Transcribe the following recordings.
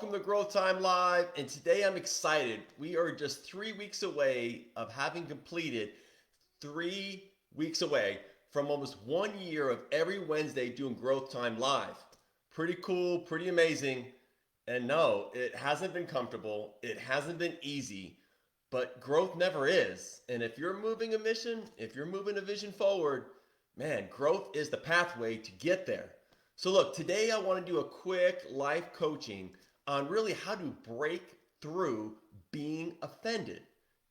welcome to Growth Time Live. And today I'm excited. We are just 3 weeks away of having completed 3 weeks away from almost 1 year of every Wednesday doing Growth Time Live. Pretty cool, pretty amazing. And no, it hasn't been comfortable, it hasn't been easy, but growth never is. And if you're moving a mission, if you're moving a vision forward, man, growth is the pathway to get there. So look, today I want to do a quick life coaching on really how to break through being offended.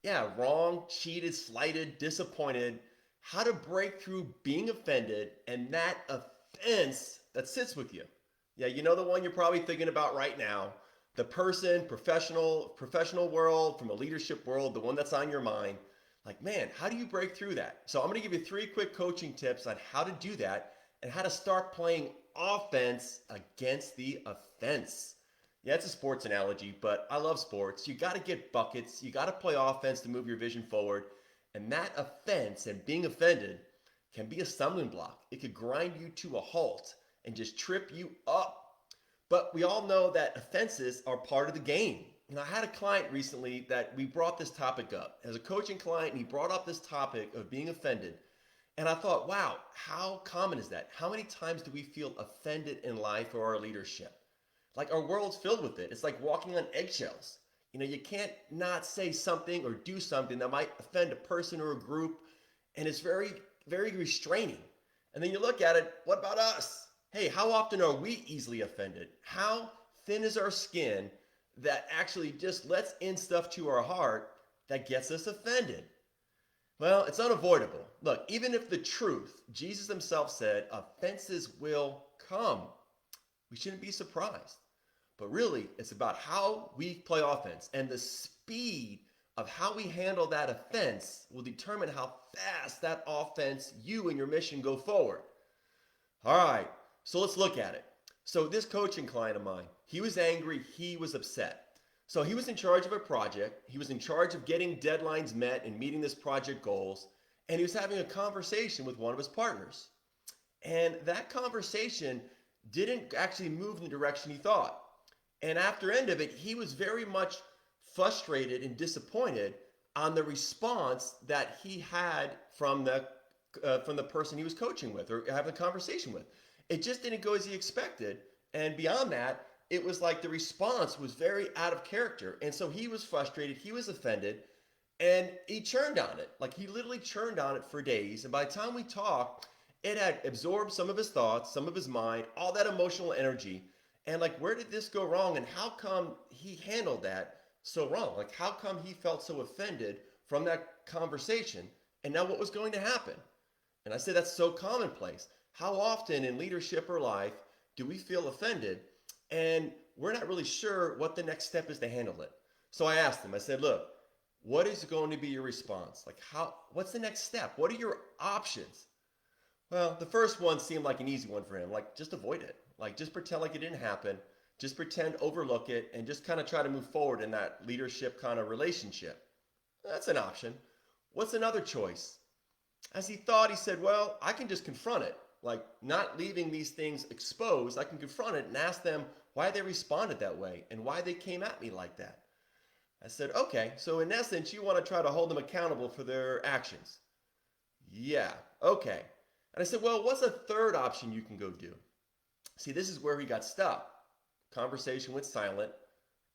Yeah, wrong, cheated, slighted, disappointed. How to break through being offended and that offense that sits with you. Yeah, you know the one you're probably thinking about right now. The person, professional world, from a leadership world, the one that's on your mind. Like, man, how do you break through that? So I'm going to give you 3 quick coaching tips on how to do that and how to start playing offense against the offense. Yeah, it's a sports analogy, but I love sports. You got to get buckets. You got to play offense to move your vision forward. And that offense and being offended can be a stumbling block. It could grind you to a halt and just trip you up. But we all know that offenses are part of the game. You know, I had a client recently that we brought this topic up. As a coaching client, and he brought up this topic of being offended. And I thought, wow, how common is that? How many times do we feel offended in life or our leadership? Like our world's filled with it. It's like walking on eggshells. You know, you can't not say something or do something that might offend a person or a group. And it's very, very restraining. And then you look at it, what about us? Hey, how often are we easily offended? How thin is our skin that actually just lets in stuff to our heart that gets us offended? Well, it's unavoidable. Look, even if the truth, Jesus himself said, offenses will come. We shouldn't be surprised. But really, it's about how we play offense, and the speed of how we handle that offense will determine how fast that offense, you and your mission go forward. All right, so let's look at it. So this coaching client of mine, he was angry, he was upset. So he was in charge of a project, he was in charge of getting deadlines met and meeting this project goals, and he was having a conversation with one of his partners. And that conversation didn't actually move in the direction he thought. And after end of it, he was very much frustrated and disappointed on the response that he had from the person he was coaching with or having a conversation with. It just didn't go as he expected. And beyond that, it was like the response was very out of character. And so he was frustrated, he was offended, and he churned on it. Like he literally churned on it for days. And by the time we talked, it had absorbed some of his thoughts, some of his mind, all that emotional energy. And like, where did this go wrong? And how come he handled that so wrong? Like, how come he felt so offended from that conversation? And now what was going to happen? And I say that's so commonplace. How often in leadership or life do we feel offended and we're not really sure what the next step is to handle it? So I asked him, I said, look, what is going to be your response? Like, what's the next step? What are your options? Well, the first one seemed like an easy one for him. Like, just avoid it. Like, just pretend like it didn't happen. Just pretend, overlook it, and just kind of try to move forward in that leadership kind of relationship. That's an option. What's another choice? As he thought, he said, well, I can just confront it. Like, not leaving these things exposed, I can confront it and ask them why they responded that way and why they came at me like that. I said, okay, so in essence, you want to try to hold them accountable for their actions. Yeah, okay. And I said, well, what's a third option you can go do? See, this is where he got stuck. Conversation went silent.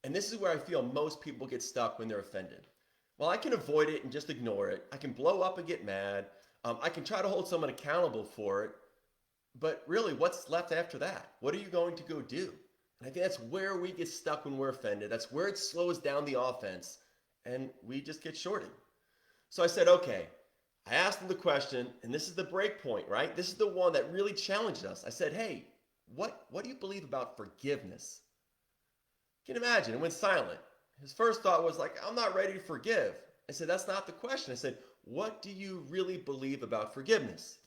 And this is where I feel most people get stuck when they're offended. Well, I can avoid it and just ignore it. I can blow up and get mad. I can try to hold someone accountable for it. But really, what's left after that? What are you going to go do? And I think that's where we get stuck when we're offended. That's where it slows down the offense. And we just get shorted. So I said, okay. I asked him the question, and this is the break point, right? This is the one that really challenged us. I said, hey, what do you believe about forgiveness? You can imagine, it went silent. His first thought was like, I'm not ready to forgive. I said, that's not the question. I said, what do you really believe about forgiveness?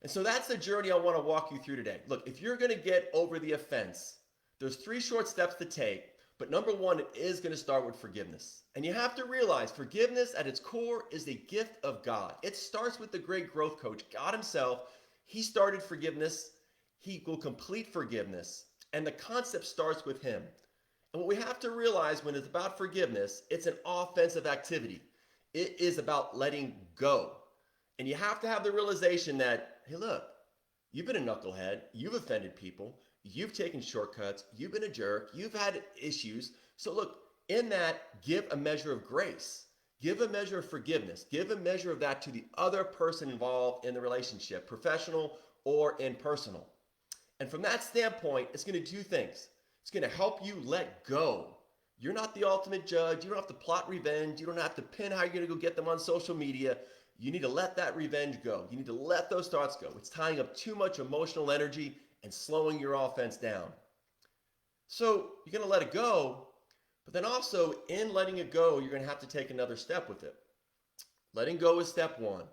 And so that's the journey I want to walk you through today. Look, if you're going to get over the offense, there's 3 short steps to take. But number 1, it is going to start with forgiveness. And you have to realize forgiveness at its core is a gift of God. It starts with the great growth coach, God himself. He started forgiveness. He will complete forgiveness. And the concept starts with him. And what we have to realize when it's about forgiveness, it's an offensive activity. It is about letting go. And you have to have the realization that, hey, look, you've been a knucklehead, you've offended people, you've taken shortcuts, you've been a jerk, you've had issues. So, look, in that, give a measure of grace, give a measure of forgiveness, give a measure of that to the other person involved in the relationship, professional or impersonal. And from that standpoint, it's going to do things. It's going to help you let go. You're not the ultimate judge. You don't have to plot revenge. You don't have to pin how you're going to go get them on social media. You need to let that revenge go. You need to let those thoughts go. It's tying up too much emotional energy and slowing your offense down. So you're going to let it go, but then also in letting it go, you're going to have to take another step with it. Letting go is step one.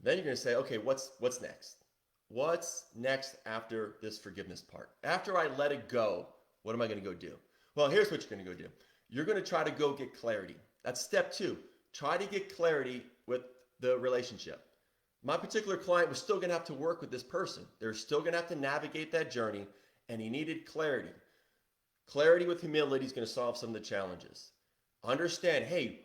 Then you're going to say, okay, what's next? What's next after this forgiveness part? After I let it go, what am I going to go do? Well, here's what you're going to go do. You're going to try to go get clarity. That's step two. Try to get clarity with the relationship. My particular client was still going to have to work with this person. They're still going to have to navigate that journey, and he needed clarity. Clarity with humility is going to solve some of the challenges. Understand, hey,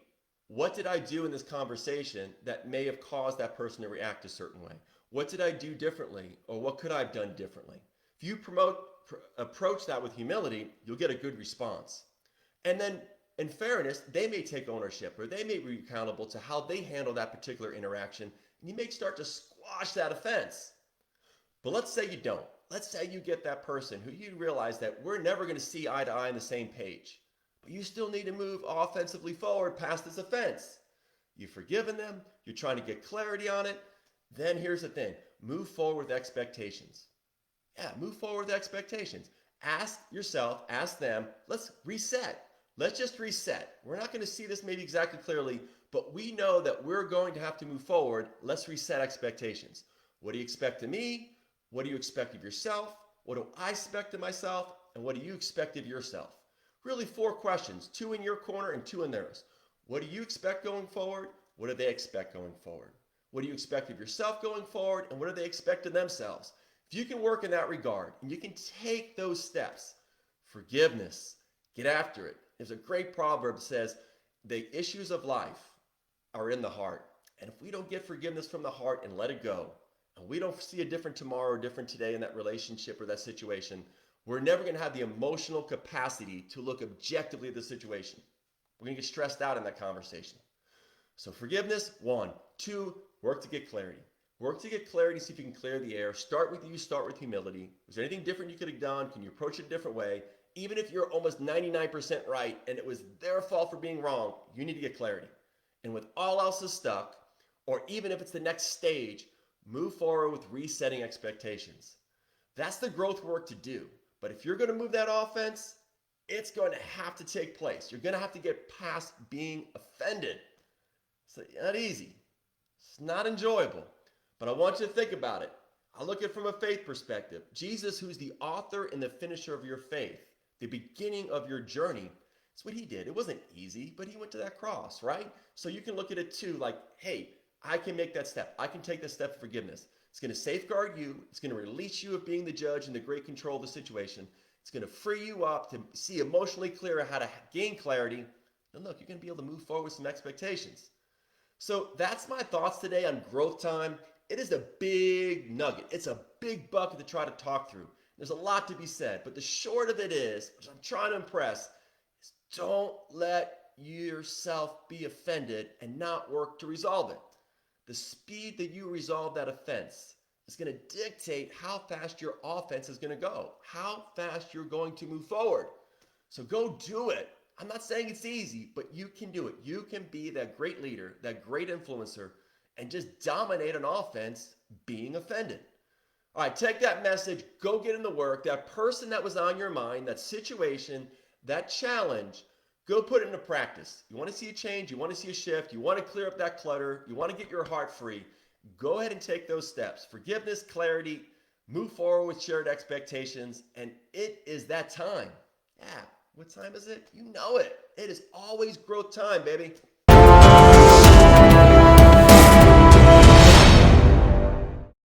what did I do in this conversation that may have caused that person to react a certain way? What did I do differently, or what could I have done differently? If you approach that with humility, you'll get a good response. And then, in fairness, they may take ownership, or they may be accountable to how they handle that particular interaction, and you may start to squash that offense. But let's say you don't. Let's say you get that person who you realize that we're never going to see eye to eye on the same page, but you still need to move offensively forward past this offense. You've forgiven them, you're trying to get clarity on it. Then here's the thing, move forward with expectations. Yeah, move forward with expectations. Ask yourself, ask them, let's reset. Let's just reset. We're not going to see this maybe exactly clearly, but we know that we're going to have to move forward. Let's reset expectations. What do you expect of me? What do you expect of yourself? What do I expect of myself? And what do you expect of yourself? Really 4 questions, 2 in your corner and 2 in theirs. What do you expect going forward? What do they expect going forward? What do you expect of yourself going forward? And what do they expect of themselves? If you can work in that regard and you can take those steps, forgiveness, get after it. There's a great proverb that says, the issues of life are in the heart. And if we don't get forgiveness from the heart and let it go, and we don't see a different tomorrow or different today in that relationship or that situation, we're never going to have the emotional capacity to look objectively at the situation. We're going to get stressed out in that conversation. So forgiveness, 1. 2, work to get clarity. Work to get clarity, see if you can clear the air. Start with you, start with humility. Was there anything different you could have done? Can you approach it a different way? Even if you're almost 99% right and it was their fault for being wrong, you need to get clarity. And with all else is stuck, or even if it's the next stage, move forward with resetting expectations. That's the growth work to do. But if you're going to move that offense, it's going to have to take place. You're going to have to get past being offended. It's not easy. It's not enjoyable. But I want you to think about it. I look at it from a faith perspective. Jesus, who's the author and the finisher of your faith, the beginning of your journey, that's what he did. It wasn't easy, but he went to that cross, right? So you can look at it too like, hey, I can make that step. I can take that step of forgiveness. It's going to safeguard you. It's going to release you of being the judge and the great control of the situation. It's going to free you up to see emotionally clearer how to gain clarity. And look, you're going to be able to move forward with some expectations. So that's my thoughts today on growth time. It is a big nugget. It's a big bucket to try to talk through. There's a lot to be said, but the short of it is, which I'm trying to impress, is don't let yourself be offended and not work to resolve it. The speed that you resolve that offense is going to dictate how fast your offense is going to go, how fast you're going to move forward. So go do it. I'm not saying it's easy, but you can do it. You can be that great leader, that great influencer, and just dominate an offense being offended. All right, take that message, go get in the work. That person that was on your mind, that situation, that challenge, go put it into practice. You want to see a change, you want to see a shift, you want to clear up that clutter, you want to get your heart free. Go ahead and take those steps. Forgiveness, clarity, move forward with shared expectations, and it is that time. Yeah, what time is it? You know it. It is always growth time, baby.